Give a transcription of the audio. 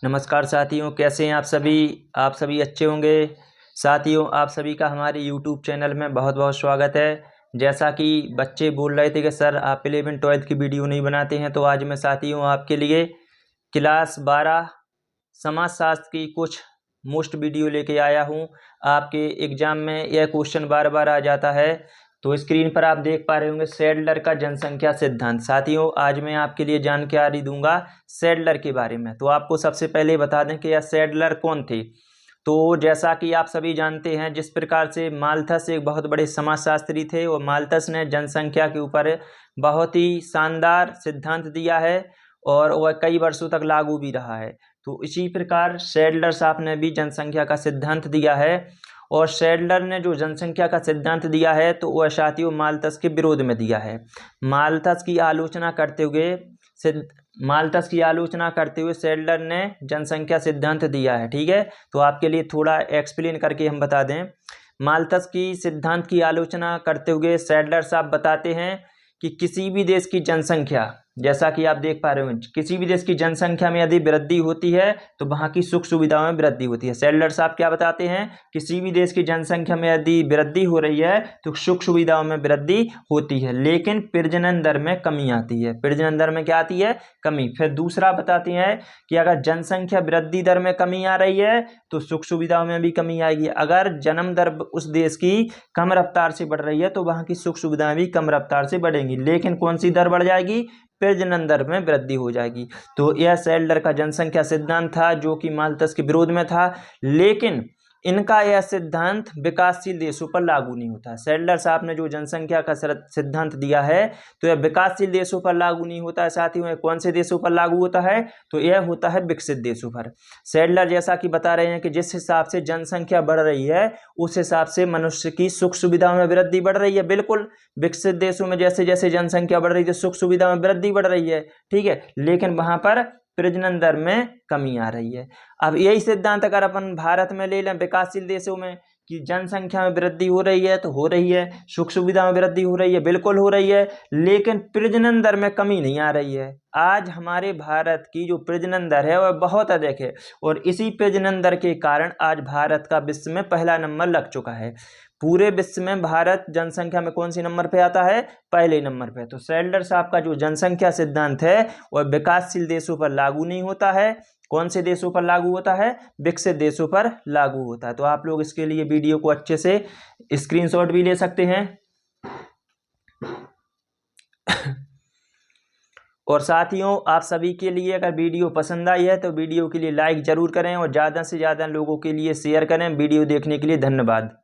नमस्कार साथियों, कैसे हैं आप सभी अच्छे होंगे। साथियों, आप सभी का हमारे YouTube चैनल में बहुत बहुत स्वागत है। जैसा कि बच्चे बोल रहे थे कि सर आप 11 12 की वीडियो नहीं बनाते हैं, तो आज मैं साथियों आपके लिए क्लास 12 समाजशास्त्र की कुछ मोस्ट वीडियो लेके आया हूँ। आपके एग्जाम में यह क्वेश्चन बार बार आ जाता है। तो स्क्रीन पर आप देख पा रहे होंगे सैडलर का जनसंख्या सिद्धांत। साथियों, आज मैं आपके लिए जानकारी दूंगा सैडलर के बारे में। तो आपको सबसे पहले बता दें कि यह सैडलर कौन थे। तो जैसा कि आप सभी जानते हैं, जिस प्रकार से माल्थस एक बहुत बड़े समाजशास्त्री थे और माल्थस ने जनसंख्या के ऊपर बहुत ही शानदार सिद्धांत दिया है और वह कई वर्षों तक लागू भी रहा है। तो इसी प्रकार सैडलर साहब ने भी जनसंख्या का सिद्धांत दिया है। और सैडलर ने जो जनसंख्या का सिद्धांत दिया है तो वह साथियों माल्थस के विरोध में दिया है। माल्थस की आलोचना करते हुए सैडलर ने जनसंख्या सिद्धांत दिया है। ठीक है, तो आपके लिए थोड़ा एक्सप्लेन करके हम बता दें। माल्थस की सिद्धांत की आलोचना करते हुए सैडलर साहब बताते हैं कि किसी भी देश की जनसंख्या, जैसा कि आप देख पा रहे हो, किसी भी देश की जनसंख्या में यदि वृद्धि होती है तो वहाँ की सुख सुविधाओं में वृद्धि होती है। सैडलर साहब क्या बताते हैं, किसी भी देश की जनसंख्या में यदि वृद्धि हो रही है तो सुख सुविधाओं में वृद्धि होती है, लेकिन प्रजनन दर में कमी आती है। प्रजनन दर में क्या आती है? कमी। फिर दूसरा बताते हैं कि अगर जनसंख्या वृद्धि दर में कमी आ रही है तो सुख सुविधाओं में भी कमी आएगी। अगर जन्म दर उस देश की कम रफ्तार से बढ़ रही है तो वहाँ की सुख सुविधाएं भी कम रफ्तार से बढ़ेंगी, लेकिन कौन सी दर बढ़ जाएगी? प्रजनन दर में वृद्धि हो जाएगी। तो यह सैडलर का जनसंख्या सिद्धांत था जो कि माल्थस के विरोध में था, लेकिन इनका यह सिद्धांत विकासशील देशों पर लागू नहीं होता। सैडलर साहब ने जो जनसंख्या का सिद्धांत दिया है तो यह विकासशील देशों पर लागू नहीं होता है। साथियों, कौन से देशों पर लागू होता है? तो यह होता है विकसित देशों पर। सैडलर जैसा कि बता रहे हैं कि जिस हिसाब से जनसंख्या बढ़ रही है उस हिसाब से मनुष्य की सुख सुविधाओं में वृद्धि बढ़ रही है। बिल्कुल, विकसित देशों में जैसे जैसे जनसंख्या बढ़ रही है सुख सुविधा में वृद्धि बढ़ रही है। ठीक है, लेकिन वहां पर प्रजनन दर में कमी आ रही है। अब यही सिद्धांत अगर अपन भारत में ले लें, विकासशील देशों में, कि जनसंख्या में वृद्धि हो रही है तो हो रही है, सुख सुविधा में वृद्धि हो रही है, बिल्कुल हो रही है, लेकिन प्रजनन दर में कमी नहीं आ रही है। आज हमारे भारत की जो प्रजनन दर है वह बहुत अधिक है और इसी प्रजनन दर के कारण आज भारत का विश्व में पहला नंबर लग चुका है। पूरे विश्व में भारत जनसंख्या में कौन सी नंबर पे आता है? पहले नंबर पे। तो सैडलर साहब का जो जनसंख्या सिद्धांत है वह विकासशील देशों पर लागू नहीं होता है। कौन से देशों पर लागू होता है? विकसित देशों पर लागू होता है। तो आप लोग इसके लिए वीडियो को अच्छे से स्क्रीनशॉट भी ले सकते हैं। और साथियों, आप सभी के लिए अगर वीडियो पसंद आई है तो वीडियो के लिए लाइक जरूर करें और ज़्यादा से ज़्यादा लोगों के लिए शेयर करें। वीडियो देखने के लिए धन्यवाद।